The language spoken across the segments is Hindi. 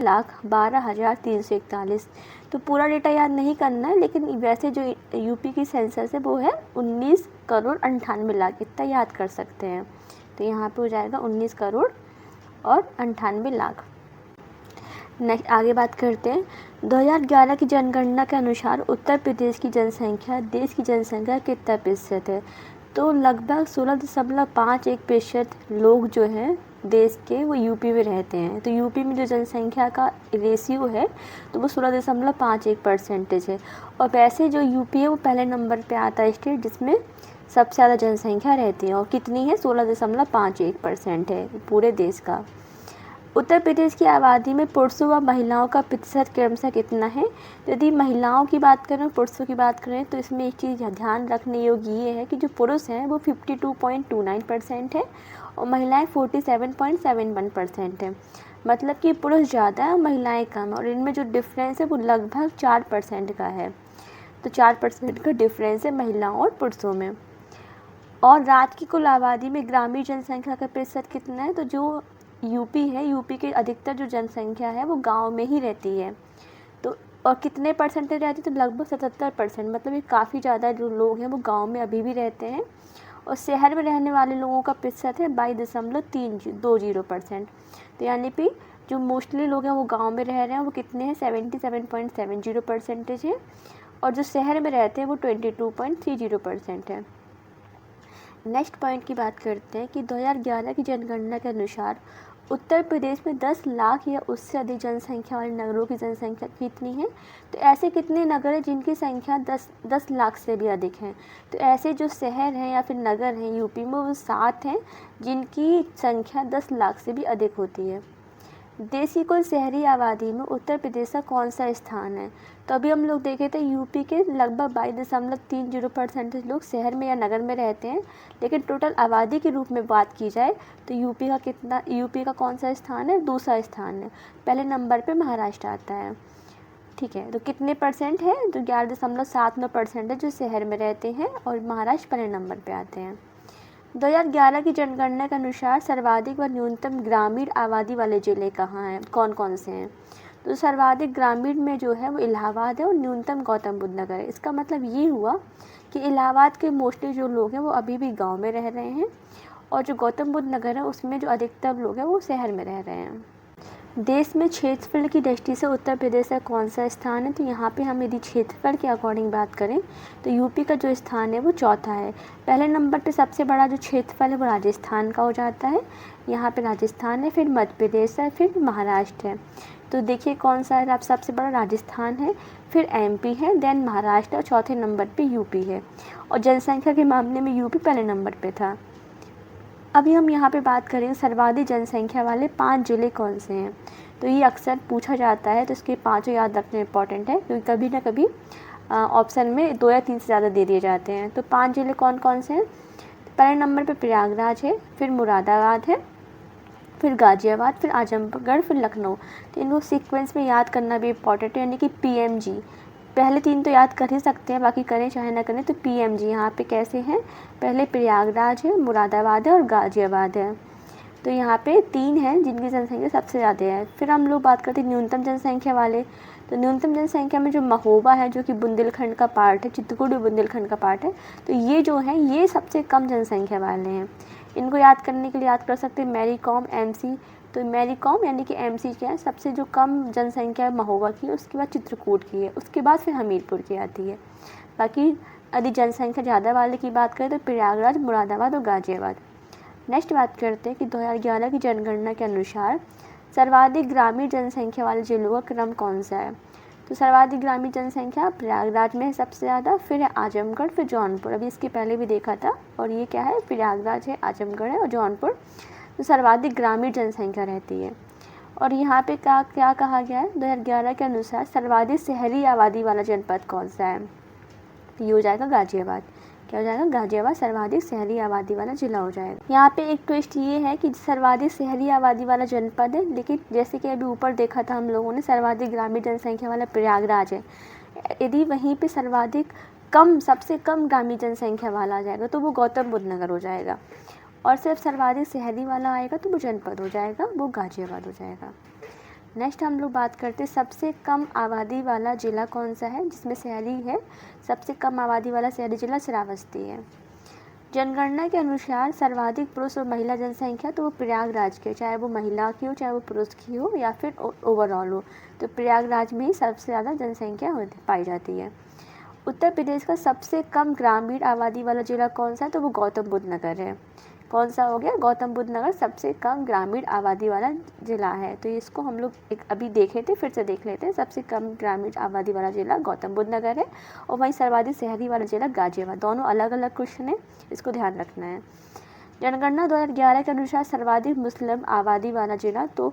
1,12,341। तो पूरा डेटा याद नहीं करना है, लेकिन वैसे जो यूपी की सेंसस है वो है 19,98,00,000, इतना याद कर सकते हैं। तो यहाँ पे हो जाएगा 19 करोड़ और 98 लाख। नेक्स्ट आगे बात करते हैं। 2011 की जनगणना के अनुसार उत्तर प्रदेश की जनसंख्या देश की जनसंख्या कितना प्रतिशत है? तो लगभग 16.51% लोग जो हैं देश के वो यूपी में रहते हैं। तो यूपी में जो जनसंख्या का रेशियो है तो वो 16.51% है। और वैसे जो यूपी है वो पहले नंबर पे आता है स्टेट जिसमें सबसे ज़्यादा जनसंख्या रहती है, और कितनी है? 16.51% है पूरे देश का। उत्तर प्रदेश की आबादी में पुरुषों व महिलाओं का प्रतिशत क्रमशः कितना है? तो यदि महिलाओं की बात करें, पुरुषों की बात करें, तो इसमें एक चीज़ ध्यान रखने योग्य ये है कि जो पुरुष हैं वो 52.29% है और महिलाएं 47.71% है। मतलब कि पुरुष ज़्यादा है और महिलाएं कम, और इनमें जो डिफरेंस है वो लगभग 4% का है। तो 4% का डिफरेंस है महिलाओं और पुरुषों में। और राज्य की कुल आबादी में ग्रामीण जनसंख्या का प्रतिशत कितना है? तो जो यूपी है, यूपी की अधिकतर जो जनसंख्या है वो गांव में ही रहती है। तो और कितने परसेंटेज रहती है? तो लगभग 77%। मतलब ये काफ़ी ज़्यादा जो लोग हैं वो गांव में अभी भी रहते हैं। और शहर में रहने वाले लोगों का प्रतिशत है 22.320%। तो यानी कि जो मोस्टली लोग हैं वो गाँव में रह रहे हैं वो कितने हैं? 77.70% है। और जो शहर में रहते हैं वो 22.30% है। नेक्स्ट पॉइंट की बात करते हैं कि 2011 की जनगणना के अनुसार उत्तर प्रदेश में 10 लाख या उससे अधिक जनसंख्या वाले नगरों की जनसंख्या कितनी है? तो ऐसे कितने नगर हैं जिनकी संख्या 10 लाख से भी अधिक है? तो ऐसे जो शहर हैं या फिर नगर हैं यूपी में वो 7 हैं जिनकी संख्या 10 लाख से भी अधिक होती है। देश की कुल शहरी आबादी में उत्तर प्रदेश का कौन सा स्थान है? तो अभी हम लोग देखे थे यूपी के लगभग 22.30% लोग शहर में या नगर में रहते हैं, लेकिन टोटल आबादी के रूप में बात की जाए तो यूपी का कौन सा स्थान है? दूसरा स्थान है। पहले नंबर पे महाराष्ट्र आता है। ठीक है, तो कितने परसेंट है? तो 11.79% है जो शहर में रहते हैं, और महाराष्ट्र पहले नंबर पे आते हैं। 2011 की जनगणना के अनुसार सर्वाधिक व न्यूनतम ग्रामीण आबादी वाले जिले कहाँ हैं? कौन कौन से हैं? तो सर्वाधिक ग्रामीण में जो है वो इलाहाबाद है और न्यूनतम गौतम बुद्ध नगर है। इसका मतलब ये हुआ कि इलाहाबाद के मोस्टली जो लोग हैं वो अभी भी गांव में रह रहे हैं, और जो गौतम बुद्ध नगर है उसमें जो अधिकतर लोग हैं वो शहर में रह रहे हैं। देश में क्षेत्रफल की दृष्टि से उत्तर प्रदेश का कौन सा स्थान है? तो यहाँ पे हम यदि क्षेत्रफल के अकॉर्डिंग बात करें तो यूपी का जो स्थान है वो चौथा है। पहले नंबर पे सबसे बड़ा जो क्षेत्रफल है वो राजस्थान का हो जाता है। यहाँ पे राजस्थान है, फिर मध्य प्रदेश है, फिर महाराष्ट्र है। तो देखिए कौन सा है? आप सबसे बड़ा राजस्थान है, फिर एमपी है, देन महाराष्ट्र, और चौथे नंबर पर यूपी है। और जनसंख्या के मामले में यूपी पहले नंबर पर था। अभी हम यहाँ पे बात करें सर्वाधिक जनसंख्या वाले 5 जिले कौन से हैं? तो ये अक्सर पूछा जाता है, तो इसके 5 याद रखना इंपॉर्टेंट है, क्योंकि कभी ना कभी ऑप्शन में 2 या 3 से ज़्यादा दे दिए जाते हैं। तो 5 जिले कौन कौन से हैं? पहले नंबर पे प्रयागराज है, फिर मुरादाबाद है, फिर गाजियाबाद, फिर आजमगढ़, फिर लखनऊ। तो इनको सीक्वेंस में याद करना भी इम्पॉर्टेंट है, यानी कि PMG। पहले 3 तो याद कर ही सकते हैं, बाकी करें चाहे ना करें। तो PMG यहाँ पे कैसे हैं? पहले प्रयागराज है, मुरादाबाद है और गाजियाबाद है। तो यहाँ पे 3 हैं जिनकी जनसंख्या सबसे ज़्यादा है। फिर हम लोग बात करते हैं न्यूनतम जनसंख्या वाले। तो न्यूनतम जनसंख्या में जो महोबा है, जो कि बुंदेलखंड का पार्ट है, चित्रकूट भी बुंदेलखंड का पार्ट है, तो ये जो हैं ये सबसे कम जनसंख्या वाले हैं। इनको याद करने के लिए याद कर सकते हैं मैरी कॉम, MC। तो मैरी कॉम यानी कि MC क्या है? सबसे जो कम जनसंख्या है महोबा की, उसके बाद चित्रकूट की है, उसके बाद फिर हमीरपुर की आती है। बाकी यदि जनसंख्या ज़्यादा वाले की बात करें तो प्रयागराज, मुरादाबाद और गाजियाबाद। नेक्स्ट बात करते हैं कि 2011 की जनगणना के अनुसार सर्वाधिक ग्रामीण जनसंख्या वाले जिलों का क्रम कौन सा है? तो सर्वाधिक ग्रामीण जनसंख्या प्रयागराज में है सबसे ज़्यादा, फिर है आजमगढ़, फिर जौनपुर। अभी इसके पहले भी देखा था, और ये क्या है? प्रयागराज है, आजमगढ़ है और जौनपुर तो सर्वाधिक ग्रामीण जनसंख्या रहती है। और यहाँ पे क्या कहा गया है? 2011 के अनुसार सर्वाधिक शहरी आबादी वाला जनपद कौन सा है? तो ये हो जाएगा गाजियाबाद। क्या हो जाएगा? गाजियाबाद सर्वाधिक शहरी आबादी वाला जिला हो जाएगा। यहाँ पे एक ट्विस्ट ये है कि सर्वाधिक शहरी आबादी वाला जनपद है, लेकिन जैसे कि अभी ऊपर देखा था हम लोगों ने, सर्वाधिक ग्रामीण जनसंख्या वाला प्रयागराज है। यदि वहीं पे सर्वाधिक सबसे कम ग्रामीण जनसंख्या वाला आ जाएगा तो वो गौतम बुद्ध नगर हो जाएगा, और सिर्फ सर्वाधिक शहरी वाला आएगा तो वो जनपद हो जाएगा, वो गाजियाबाद हो जाएगा। नेक्स्ट हम लोग बात करते हैं सबसे कम आबादी वाला ज़िला कौन सा है, जिसमें शहरी है। सबसे कम आबादी वाला शहरी ज़िला श्रावस्ती है। जनगणना के अनुसार सर्वाधिक पुरुष और महिला जनसंख्या तो वो प्रयागराज की, चाहे वो महिला की हो चाहे वो पुरुष की हो या फिर ओवरऑल हो, तो प्रयागराज में ही सबसे ज़्यादा जनसंख्या पाई जाती है। उत्तर प्रदेश का सबसे कम ग्रामीण आबादी वाला ज़िला कौन सा है, तो वो गौतम बुद्ध नगर है। कौन सा हो गया, गौतम बुद्ध नगर सबसे कम ग्रामीण आबादी वाला ज़िला है। तो इसको हम लोग अभी देखे थे, फिर से देख लेते हैं। सबसे कम ग्रामीण आबादी वाला ज़िला गौतम बुद्ध नगर है और वहीं सर्वाधिक शहरी वाला ज़िला गाजियाबाद। दोनों अलग अलग क्वेश्चन है, इसको ध्यान रखना है। जनगणना 2011 के अनुसार सर्वाधिक मुस्लिम आबादी वाला ज़िला, तो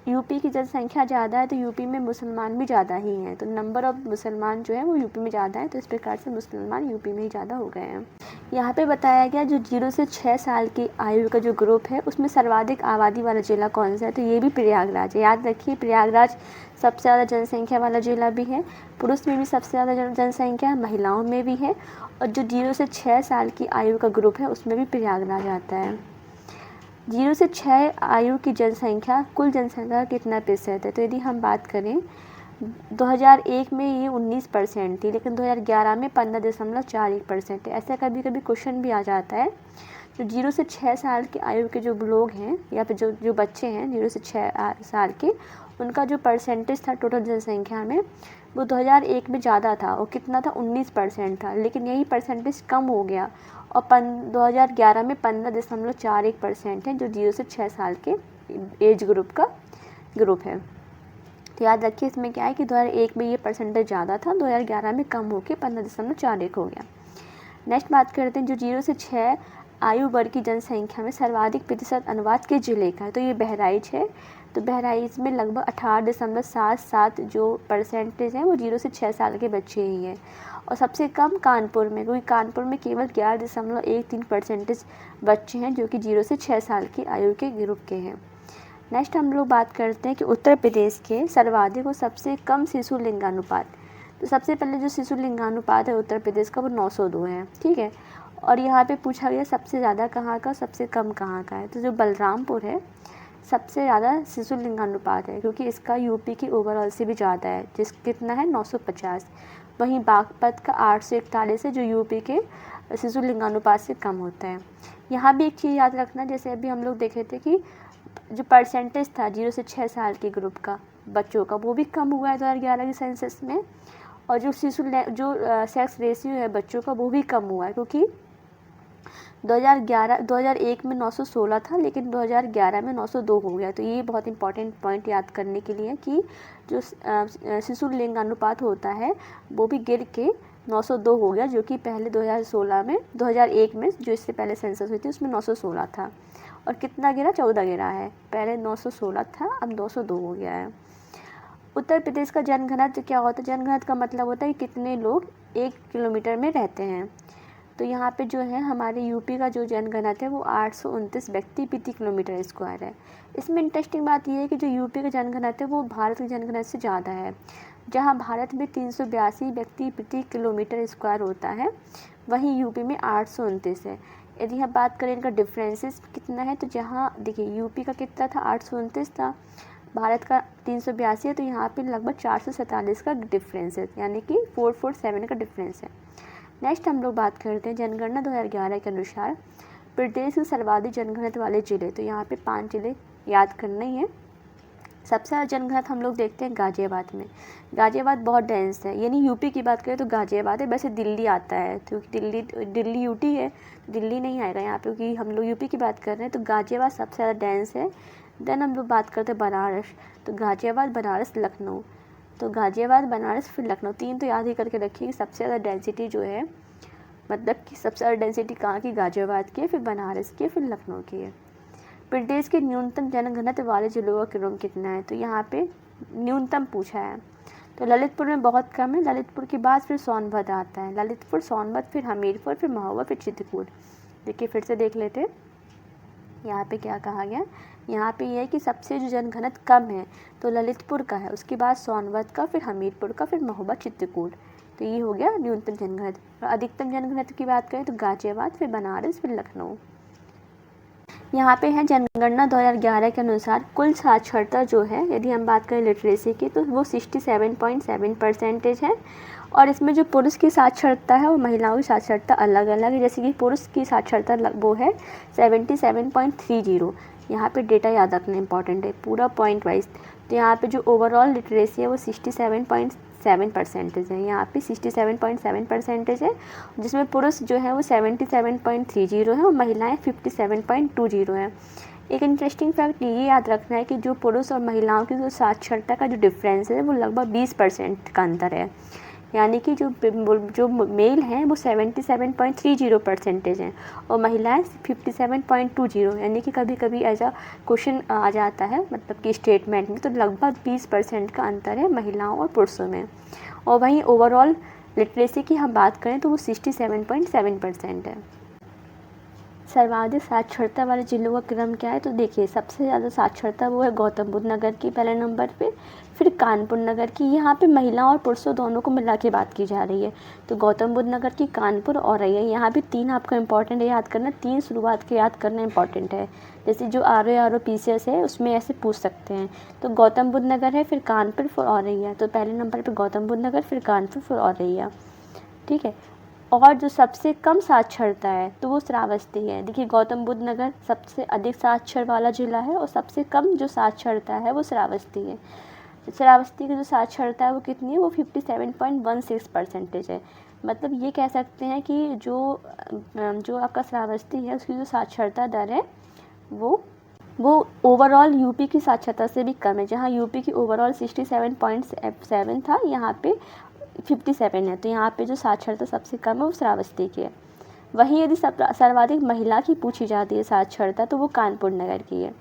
यूपी की जनसंख्या ज़्यादा है तो यूपी में मुसलमान भी ज़्यादा ही हैं, तो नंबर ऑफ मुसलमान जो है वो यूपी में ज़्यादा है, तो इस प्रकार से मुसलमान यूपी में ही ज़्यादा हो गए हैं। यहाँ पे बताया गया जो 0 से 6 साल की आयु का जो ग्रुप है उसमें सर्वाधिक आबादी वाला ज़िला कौन सा है, तो ये भी प्रयागराज है। याद रखिए प्रयागराज सबसे ज़्यादा जनसंख्या वाला ज़िला भी है। पुरुष में भी सबसे ज़्यादा जनसंख्या है, महिलाओं में भी है, और जो 0 से 6 साल की आयु का ग्रुप है उसमें भी प्रयागराज आता है। 0 से 6 आयु की जनसंख्या कुल जनसंख्या का कितना प्रतिशत है, तो यदि हम बात करें 2001 में ये 19% थी, लेकिन 2011 में 15.41% है। ऐसा कभी कभी क्वेश्चन भी आ जाता है। तो 0 से 6 साल की आयु के जो लोग हैं या फिर जो बच्चे हैं 0 से 6 साल के, उनका जो परसेंटेज था टोटल जनसंख्या में वो 2001 में ज़्यादा था, और कितना था 19% था, लेकिन यही परसेंटेज कम हो गया और 2011 में 15.41% है, जो 0 से 6 साल के एज ग्रुप का ग्रुप है। तो याद रखिए इसमें क्या है कि 2001 में ये परसेंटेज ज़्यादा था, 2011 में कम होकर 15.41 हो गया। नेक्स्ट बात करते हैं जो 0 से 6 आयु वर्ग की जनसंख्या में सर्वाधिक प्रतिशत अनुपात के जिले का है, तो ये बहराइच है। तो बहराइच में लगभग 18.77 जो परसेंटेज है वो 0 से 6 साल के बच्चे ही हैं, और सबसे कम कानपुर में, क्योंकि कानपुर में केवल 11.13% बच्चे हैं जो कि 0 से 6 साल की आयु के ग्रुप के हैं। नेक्स्ट हम लोग बात करते हैं कि उत्तर प्रदेश के सर्वाधिक और सबसे कम शिशु लिंगानुपात। तो सबसे पहले जो शिशु लिंगानुपात है उत्तर प्रदेश का वो 902 है, ठीक है। और यहाँ पे पूछा गया सबसे ज़्यादा कहाँ का, सबसे कम कहाँ का है, तो जो बलरामपुर है सबसे ज़्यादा शिशु लिंगानुपात है, क्योंकि इसका यूपी की ओवरऑल से भी ज़्यादा है, जिस कितना है 950। वहीं बागपत का 841 है, जो यूपी के शिशु लिंगानुपात से कम होता है। यहाँ भी एक चीज़ याद रखना, जैसे अभी हम लोग देखे थे कि जो परसेंटेज था 0 से 6 साल के ग्रुप का बच्चों का, वो भी कम हुआ है 2011 के सेंसस में, और जो सेक्स रेशियो है बच्चों का वो भी कम हुआ है, क्योंकि 2001 में 916 था, लेकिन 2011 में 902 हो गया। तो ये बहुत इंपॉर्टेंट पॉइंट याद करने के लिए कि जो शिशु लिंगानुपात होता है वो भी गिर के 902 हो गया, जो कि पहले 2001 में जो इससे पहले सेंसस हुई थी उसमें 916 था, और कितना गिरा 14 गिरा है। पहले 916 था, अब 902 हो गया है। उत्तर प्रदेश का जनघनत्व क्या होता है, जनघनत्व का मतलब होता है कि कितने लोग 1 किलोमीटर में रहते हैं। तो यहाँ पे जो है हमारे यूपी का जो जनघनत्व है वो 829 व्यक्ति प्रति किलोमीटर स्क्वायर है। इसमें इंटरेस्टिंग बात यह है कि जो यूपी का जनघनत्व है वो भारत के जनघनत्व से ज़्यादा है। जहाँ भारत में 382 व्यक्ति प्रति किलोमीटर स्क्वायर होता है, वहीं यूपी में 829 है। यदि हम बात करें इनका डिफरेंसेस कितना है, तो जहाँ देखिए यूपी का कितना था 829 था, भारत का 382 है, तो यहाँ पे लगभग 447 का डिफरेंस है, यानी कि 447 का डिफरेंस है। नेक्स्ट हम लोग बात करते हैं जनगणना 2011 के अनुसार प्रदेश के सर्वाधिक जनघनत्व वाले जिले। तो यहाँ पे 5 जिले याद करने ही है। सबसे ज़्यादा जनघनत्व हम लोग देखते हैं गाजियाबाद में। गाजियाबाद बहुत डेंस है, यानी यूपी की बात करें तो गाजियाबाद है, वैसे दिल्ली आता है क्योंकि दिल्ली यूटी है, दिल्ली नहीं आएगा यहाँ पे, क्योंकि हम लोग यूपी की बात कर रहे हैं। तो गाजियाबाद सबसे ज़्यादा डेंस है। देन हम लोग बात करते हैं बनारस, तो गाजियाबाद, बनारस, लखनऊ। तो गाजियाबाद, बनारस, फिर लखनऊ, 3 तो याद ही करके रखिए कि सबसे ज़्यादा डेंसिटी जो है, मतलब कि सबसे ज़्यादा डेंसिटी कहाँ की, गाजियाबाद की है, फिर बनारस की है, फिर लखनऊ की है। प्रदेश के न्यूनतम जनघनत्व वाले जिलों का क्रम कितना है, तो यहाँ पे न्यूनतम पूछा है। तो ललितपुर में बहुत कम है, ललितपुर के बाद फिर सोनभद्र आता है, ललितपुर, सोनभद्र, फिर हमीरपुर, फिर महोबा, फिर चित्रकूट। देखिए फिर से देख लेते हैं यहाँ पे क्या कहा गया। यहाँ पे ये है कि सबसे जो जनघनत्व कम है तो ललितपुर का है, उसके बाद सोनभद्र का, फिर हमीरपुर का, फिर महोबा, चित्रकूट। तो ये हो गया न्यूनतम जनघनत्व। और अधिकतम जनघनत्व की बात करें तो गाजियाबाद, फिर बनारस, फिर लखनऊ। यहाँ पे है जनगणना 2011 के अनुसार कुल साक्षरता जो है, यदि हम बात करें लिटरेसी की, तो वो 67.7% है। और इसमें जो पुरुष की साक्षरता है और महिलाओं की साक्षरता अलग अलग है। जैसे कि पुरुष की साक्षरता वो है 77.30। यहाँ पे डेटा याद रखना इंपॉर्टेंट है, पूरा पॉइंट वाइज। तो यहाँ पे जो ओवरऑल लिटरेसी है वो 67.7% है। यहाँ पे 67.7% है, जिसमें पुरुष जो है वो 77.30 है और महिलाएं 57.20 है। एक इंटरेस्टिंग फैक्ट ये याद रखना है कि जो पुरुष और महिलाओं की जो साक्षरता का जो डिफरेंस है वो लगभग 20% का अंतर है। यानी कि जो मेल हैं वो 77.30% हैं और महिलाएं 57.20, यानी कि कभी कभी ऐसा क्वेश्चन आ जाता है, मतलब कि स्टेटमेंट में, तो लगभग 20% का अंतर है महिलाओं और पुरुषों में। और वहीं ओवरऑल लिटरेसी की हम बात करें तो वो 67.7% है। सर्वाधिक साक्षरता वाले जिलों का क्रम क्या है, तो देखिए सबसे ज़्यादा साक्षरता वो है गौतम बुद्ध नगर की पहले नंबर पे, फिर कानपुर नगर की। यहाँ पे महिलाओं और पुरुषों दोनों को मिला के बात की जा रही है, तो गौतम बुद्ध नगर की, कानपुर और रही है। यहाँ भी 3 आपका इंपॉर्टेंट है याद करना, 3 शुरुआत के याद करना इंपॉर्टेंट है। जैसे जो RO PCS है उसमें ऐसे पूछ सकते हैं। तो गौतम बुद्ध नगर है, फिर कानपुर, फिर और रही है। तो पहले नंबर पर गौतम बुद्ध नगर, फिर कानपुर, फिर और रही है। ठीक है। और जो सबसे कम साक्षरता है तो वो श्रावस्ती है। देखिए गौतम बुद्ध नगर सबसे अधिक साक्षर वाला जिला है और सबसे कम जो साक्षरता है वो श्रावस्ती है। श्रावस्ती की जो साक्षरता है वो कितनी है, वो 57.16% है। मतलब ये कह सकते हैं कि जो आपका श्रावस्ती है उसकी जो साक्षरता दर है वो ओवरऑल यूपी की साक्षरता से भी कम है। जहाँ यूपी की ओवरऑल 67.7 था, यहाँ पे 57 है। तो यहाँ पे जो साक्षरता सबसे कम है वो श्रावस्ती की है। वहीं यदि सर्वाधिक महिला की पूछी जाती है साक्षरता तो वो कानपुर नगर की है।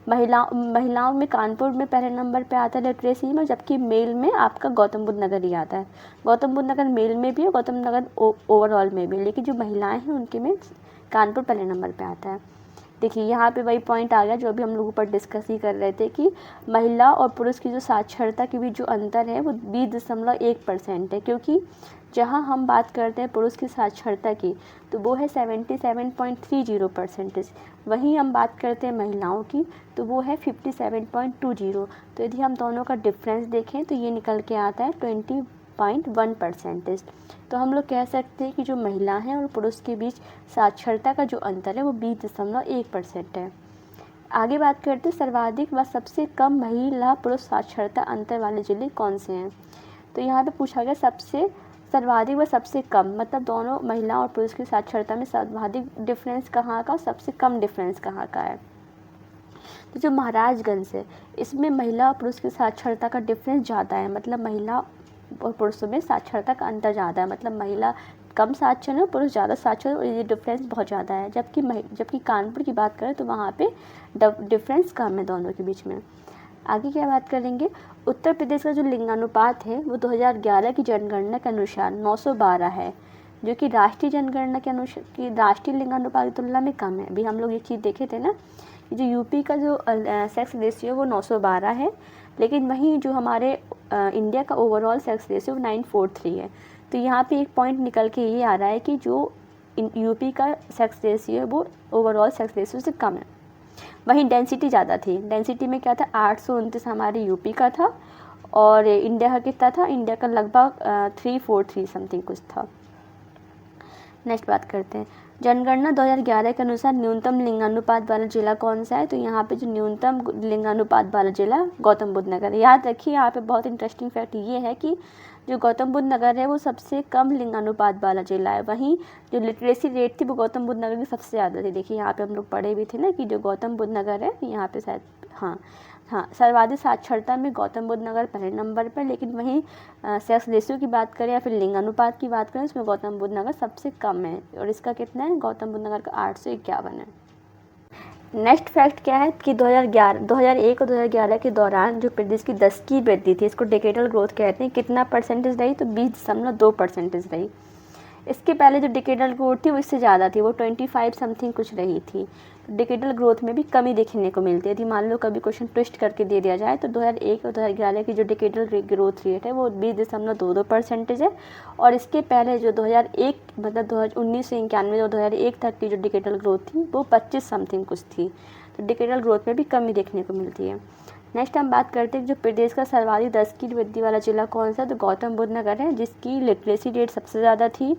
महिलाओं में कानपुर में पहले नंबर पे आता है लिटरेसी में, जबकि मेल में आपका गौतम बुद्ध नगर ही आता है। गौतम बुद्ध नगर मेल में भी है, गौतम नगर ओवरऑल में भी, लेकिन जो महिलाएं हैं उनके में कानपुर पहले नंबर पे आता है। देखिए यहाँ पे वही पॉइंट आ गया जो अभी हम लोग ऊपर डिस्कस ही कर रहे थे कि महिला और पुरुष की जो साक्षरता के बीच जो अंतर है वो 20.1% है, क्योंकि जहाँ हम बात करते हैं पुरुष की साक्षरता की तो वो है 77.30%। वहीं हम बात करते हैं महिलाओं की तो वो है 57.20। तो यदि हम दोनों का डिफरेंस देखें तो ये निकल के आता है 20.1%। तो हम लोग कह सकते हैं कि जो महिला हैं और पुरुष के बीच साक्षरता का जो अंतर है वो 20.1% है। आगे बात करते हैं सर्वाधिक व सबसे कम महिला पुरुष साक्षरता अंतर वाले जिले कौन से हैं। तो यहाँ पे पूछा गया सबसे सर्वाधिक व सबसे कम, मतलब दोनों महिला और पुरुष की साक्षरता में सर्वाधिक डिफरेंस कहाँ का, सबसे कम डिफरेंस कहाँ का है। तो जो महाराजगंज है इसमें महिला और पुरुष की साक्षरता का डिफरेंस ज़्यादा है, मतलब महिला और पुरुषों में साक्षरता का अंतर ज़्यादा है, मतलब महिला कम साक्षर है, पुरुष ज़्यादा साक्षर है, और ये डिफरेंस बहुत ज़्यादा है। जबकि कानपुर की बात करें तो वहाँ पे डिफरेंस कम है दोनों के बीच में। आगे क्या बात करेंगे, उत्तर प्रदेश का जो लिंगानुपात है वो 2011 की जनगणना के अनुसार 912 है, जो कि राष्ट्रीय जनगणना के अनुसार की राष्ट्रीय लिंगानुपात की तुलना में कम है। अभी हम लोग ये चीज़ देखे थे ना, जो यूपी का जो सेक्स रेशियो वो 912 है, लेकिन वहीं जो हमारे इंडिया का ओवरऑल सेक्स रेशियो 943 है। तो यहाँ पे एक पॉइंट निकल के ये आ रहा है कि जो यूपी का सेक्स रेशियो है वो ओवरऑल सेक्स रेशियो से कम है। वहीं डेंसिटी ज़्यादा थी, डेंसिटी में क्या था 829 हमारे यूपी का था और इंडिया का कितना था, इंडिया का लगभग 343 समथिंग कुछ था। नेक्स्ट बात करते हैं, जनगणना 2011 के अनुसार न्यूनतम लिंगानुपात वाला जिला कौन सा है। तो यहाँ पे जो न्यूनतम लिंगानुपात वाला जिला गौतम बुद्ध नगर है। याद रखिए यहाँ पे बहुत इंटरेस्टिंग फैक्ट ये है कि जो गौतम बुद्ध नगर है वो सबसे कम लिंगानुपात वाला जिला है। वहीं जो लिटरेसी रेट थी वो गौतम बुद्ध नगर की सबसे ज़्यादा थी। देखिए यहाँ पे हम लोग पढ़े भी थे ना कि जो गौतम बुद्ध नगर है यहाँ पे शायद हाँ सर्वाधिक साक्षरता में गौतम बुद्ध नगर पहले नंबर पर, लेकिन वहीं सेक्स रेशियो की बात करें या फिर लिंगानुपात की बात करें उसमें गौतम बुद्ध नगर सबसे कम है और इसका कितना है, गौतम बुद्ध नगर का 851 है। नेक्स्ट फैक्ट क्या है कि 2001 और 2011 के दौरान जो प्रदेश की 10 की वृद्धि थी, इसको डेकेडल ग्रोथ कहते हैं, कितना परसेंटेज रही, तो 20.2% रही। इसके पहले जो डिकेडल ग्रोथ थी वो इससे ज़्यादा थी, वो 25 समथिंग कुछ रही थी। तो डिकेडल ग्रोथ में भी कमी देखने को मिलती है। यदि मान लो कभी क्वेश्चन ट्विस्ट करके दे दिया जाए तो 2001 और 2011 की जो डिकेडल ग्रोथ रेट है वो 20.22% है, और इसके पहले जो 2001 मतलब 1991 से 2001 तक की जो डिकेडल ग्रोथ थी वो 25 समथिंग कुछ थी। तो डिकेडल ग्रोथ में भी कमी देखने को मिलती है। नेक्स्ट हम बात करते हैं जो प्रदेश का सर्वाधिक 10 की वृद्धि वाला जिला कौन सा है, तो गौतम बुद्ध नगर है, जिसकी लिटरेसी रेट सबसे ज़्यादा थी,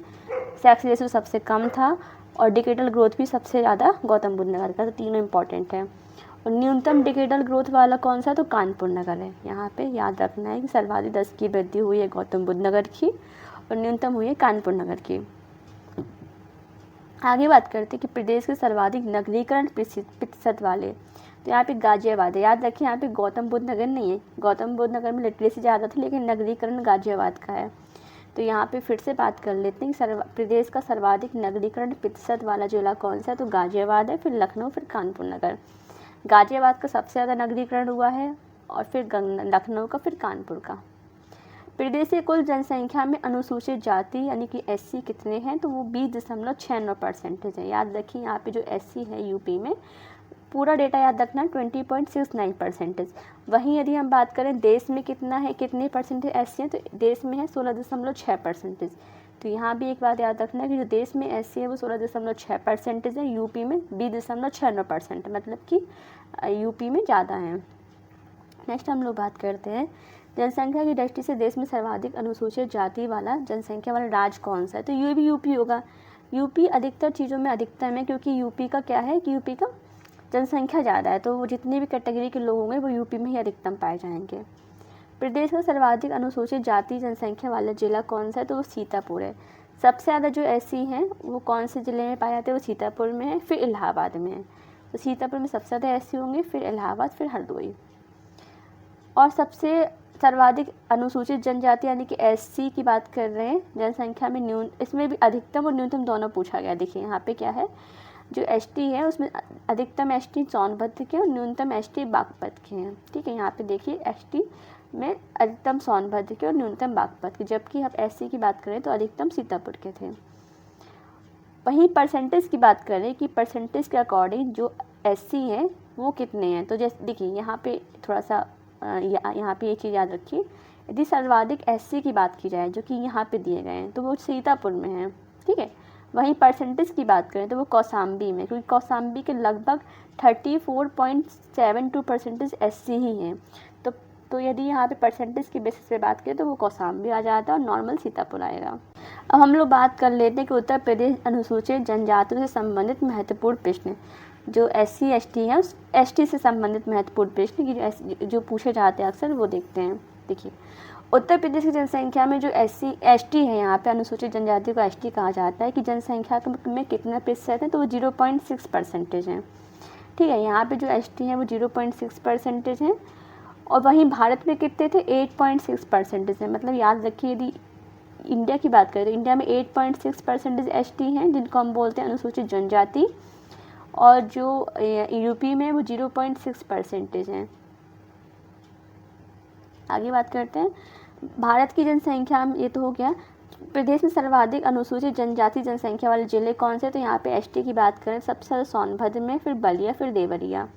सेक्स रेशियो सबसे कम था, और डिकेडल ग्रोथ भी सबसे ज़्यादा गौतम बुद्ध नगर का। तो तीनों इंपॉर्टेंट है। और न्यूनतम डिकेडल ग्रोथ वाला कौन सा, तो कानपुर नगर है। यहाँ पे याद रखना है कि सर्वाधिक 10 की वृद्धि हुई है गौतम बुद्ध नगर की और न्यूनतम हुई है कानपुर नगर की। आगे बात करते हैं कि प्रदेश के सर्वाधिक नगरीकरण प्रतिशत वाले, तो यहाँ पे गाजियाबाद है। याद रखिए यहाँ पे गौतम बुद्ध नगर नहीं है, गौतम बुद्ध नगर में लिटरेसी ज़्यादा थी लेकिन नगरीकरण गाजियाबाद का है। तो यहाँ पे फिर से बात कर लेते हैं कि प्रदेश का सर्वाधिक नगरीकरण प्रतिशत वाला जिला कौन सा है, तो गाजियाबाद है, फिर लखनऊ, फिर कानपुर नगर। गाजियाबाद का सबसे ज़्यादा नगरीकरण हुआ है, और फिर लखनऊ का, फिर कानपुर का। प्रदेश की कुल जनसंख्या में अनुसूचित जाति यानी कि SC कितने हैं, तो वो 20.69% है। याद रखिए यहाँ पे जो SC है यूपी में, पूरा डेटा याद रखना, 20.69%। वहीं यदि हम बात करें देश में कितना है, कितने परसेंटेज SC हैं, तो देश में है 16.6%। तो यहाँ भी एक बात याद रखना है कि जो देश में SC है वो 16.6% है, यूपी में 20.96%, मतलब कि यूपी में ज़्यादा है। नेक्स्ट हम लोग बात करते हैं जनसंख्या की दृष्टि से देश में सर्वाधिक अनुसूचित जाति वाला जनसंख्या वाला राज्य कौन सा है, तो ये भी यूपी होगा। यूपी अधिकतर चीज़ों में अधिकतम है, क्योंकि यूपी का क्या है कि यूपी का जनसंख्या ज़्यादा है, तो वो जितनी भी कैटेगरी के लोग होंगे वो यूपी में ही अधिकतम पाए जाएंगे। प्रदेश का सर्वाधिक अनुसूचित जाति जनसंख्या वाला जिला कौन सा है, तो वो सीतापुर है। सबसे ज़्यादा जो SC हैं वो कौन से ज़िले में पाए जाते हैं, वो सीतापुर में है, फिर इलाहाबाद में है। तो सीतापुर में सबसे ज़्यादा SC होंगे, फिर इलाहाबाद, फिर हरदोई। और सबसे सर्वाधिक अनुसूचित जनजाति यानी कि SC की बात कर रहे हैं जनसंख्या में, इसमें भी अधिकतम और न्यूनतम दोनों पूछा गया। देखिए यहाँ पे क्या है, जो ST है उसमें अधिकतम ST सोनभद्र के और न्यूनतम ST बागपत के हैं। ठीक है, यहाँ पे देखिए ST में अधिकतम सोनभद्र के और न्यूनतम बागपत के, जबकि हम SC की बात करें तो अधिकतम सीतापुर के थे। वहीं परसेंटेज की बात करें कि परसेंटेज के अकॉर्डिंग जो SC हैं वो कितने हैं, तो जैसे देखिए यहाँ पे थोड़ा सा यहाँ पे ये चीज़ याद रखिए, यदि सर्वाधिक SC की बात की जाए जो कि यहाँ पे दिए गए हैं तो वो सीतापुर में है। ठीक है, वहीं परसेंटेज की बात करें तो वो कौसाम्बी में, क्योंकि कौसाम्बी के लगभग 34.72% SC ही हैं। तो यदि यहाँ पे परसेंटेज की बेसिस पे बात करें तो वो कौसाम्बी आ जाता है और नॉर्मल सीतापुर आएगा। अब हम लोग बात कर लेते हैं कि उत्तर प्रदेश अनुसूचित जनजातियों से संबंधित महत्वपूर्ण प्रश्न, जो SC ST है उस ST से संबंधित महत्वपूर्ण प्रश्न की जो पूछे जाते हैं अक्सर, वो देखते हैं। देखिए उत्तर प्रदेश की जनसंख्या में जो SC ST है, यहाँ पे अनुसूचित जनजाति को ST कहा जाता है, कि जनसंख्या में कितना प्रतिशत है, तो वो 0.6% है। ठीक है, यहाँ पे जो ST है वो 0.6% है, और वहीं भारत में कितने थे, 8.6% है। मतलब याद रखिए यदि इंडिया की बात करें तो इंडिया में 8.6% ST हैं जिनको हम बोलते हैं अनुसूचित जनजाति, और जो यूपी में वो 0.6% हैं। आगे बात करते हैं भारत की जनसंख्या, ये तो हो गया। प्रदेश में सर्वाधिक अनुसूचित जनजाति जनसंख्या वाले जिले कौन से, तो यहाँ पे ST की बात करें सबसे ज़्यादा सोनभद्र में, फिर बलिया, फिर देवरिया।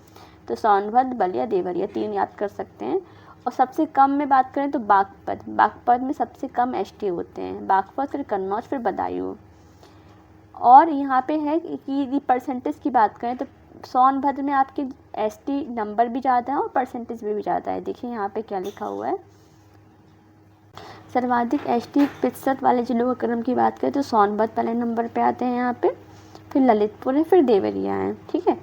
तो सोनभद्र, बलिया, देवरिया 3 याद कर सकते हैं। और सबसे कम में बात करें तो बागपत में सबसे कम ST होते हैं, बागपत, फिर कन्नौज, फिर बदायूं। और यहाँ पे है कि यदि परसेंटेज की बात करें तो सोनभद्र में आपके ST नंबर भी ज़्यादा है और परसेंटेज भी ज़्यादा है। देखिए यहाँ पे क्या लिखा हुआ है, सर्वाधिक ST प्रतिशत वाले जिलों के क्रम की बात करें तो सोनभद्र पहले नंबर पे आते हैं यहाँ पे, फिर ललितपुर है, फिर देवरिया है। ठीक है,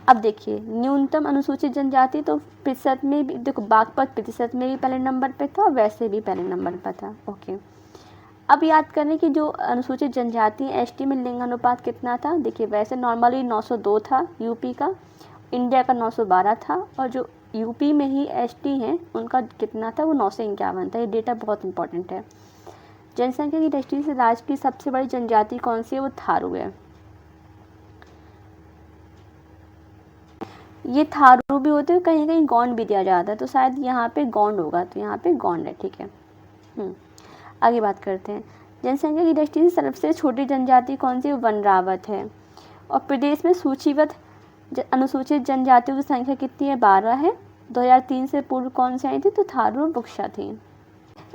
अब देखिए न्यूनतम अनुसूचित जनजाति, तो प्रतिशत में भी देखो बागपत प्रतिशत में भी पहले नंबर पे था और वैसे भी पहले नंबर पर था। ओके, अब याद करें कि जो अनुसूचित जनजाति ST में लिंग अनुपात कितना था। देखिए वैसे नॉर्मली 902 था यूपी का, इंडिया का 912 था, और जो यूपी में ही ST हैं उनका कितना था, वो 951 था। ये डेटा बहुत इंपॉर्टेंट है। जनसंख्या की दृष्टि से राज्य की सबसे बड़ी जनजाति कौन सी है, वो थारू है। ये थारू भी होते हैं, कहीं कहीं गौंड भी दिया जाता है, तो शायद यहाँ पे गौंड होगा, तो यहाँ पे गौंड है। ठीक है, आगे बात करते हैं जनसंख्या की दृष्टि से सबसे छोटी जनजाति कौन सी? वनरावत है। और प्रदेश में सूचीबद्ध अनुसूचित जनजातियों की संख्या कितनी है? 12 है। 2003 से पूर्व कौन सी आई थी? तो थारू और बुक्सा थी।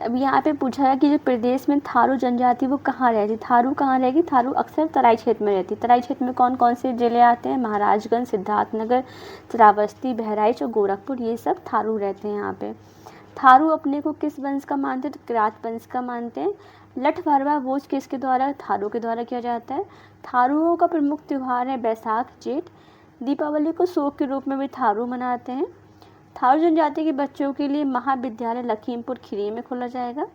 अब यहाँ पे पूछा है कि जो प्रदेश में थारू जनजाति वो कहाँ रहती? थारू कहाँ रहेगी? थारू अक्सर तराई क्षेत्र में रहती है। तराई क्षेत्र में कौन कौन से जिले आते हैं? महाराजगंज, सिद्धार्थनगर, श्रावस्ती, बहराइच और गोरखपुर, ये सब थारू रहते हैं यहाँ पे। थारू अपने को किस वंश का मानते हैं? तो किरात वंश का मानते हैं। लठमारवा भोज किसके द्वारा? थारू के द्वारा किया जाता है। थारूओं का प्रमुख त्यौहार है बैसाख जेठ। दीपावली को शोक के रूप में भी थारू मनाते हैं। थारू जनजाति के बच्चों के लिए महाविद्यालय लखीमपुर खीरी में खोला जाएगा।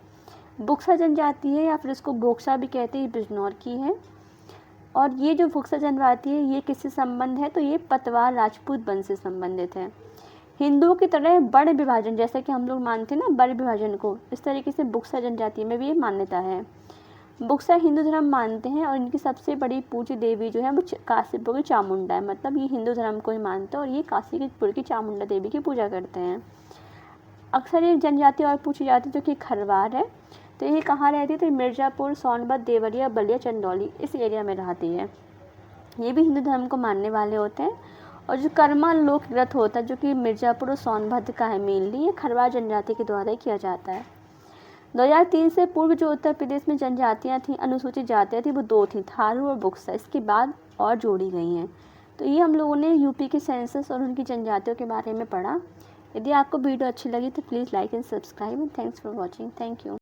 बुक्सा जनजाति है या फिर इसको बोक्सा भी कहते हैं, बिजनौर की है। और ये जो बुक्सा जनजाति है ये किससे संबंध है? तो ये पतवार राजपूत वंश से संबंधित है। हिंदुओं की तरह बड़ विभाजन, जैसा कि हम लोग मानते हैं ना बड़ विभाजन को, इस तरीके से बुक्सा जनजाति में भी ये मान्यता है। बुक्सा हिंदू धर्म मानते हैं और इनकी सबसे बड़ी पूज्य देवी जो है वो काशीपुर की चामुंडा है। मतलब ये हिंदू धर्म को ही मानते हैं और ये काशीपुर की चामुंडा देवी की पूजा करते हैं। अक्सर ये जनजाति और पूछी जाती है जो कि खरवार है। तो ये कहाँ रहती है? तो मिर्ज़ापुर, सोनभद्र, देवरिया, बलिया, चंदौली, इस एरिया में रहती है। ये भी हिंदू धर्म को मानने वाले होते हैं। और जो कर्मा लोक व्रत होता है जो कि मिर्ज़ापुर और सोनभद्र का है मेनली, ये खरवार जनजाति के द्वारा ही किया जाता है। 2003 से पूर्व जो उत्तर प्रदेश में जनजातियां थीं, अनुसूचित जातियां थी, वो 2 थी, थारू और बुक्सा। इसके बाद और जोड़ी गई हैं। तो ये हम लोगों ने यूपी के सेंसस और उनकी जनजातियों के बारे में पढ़ा। यदि आपको वीडियो अच्छी लगी तो please like and subscribe and thanks for watching. Thank you.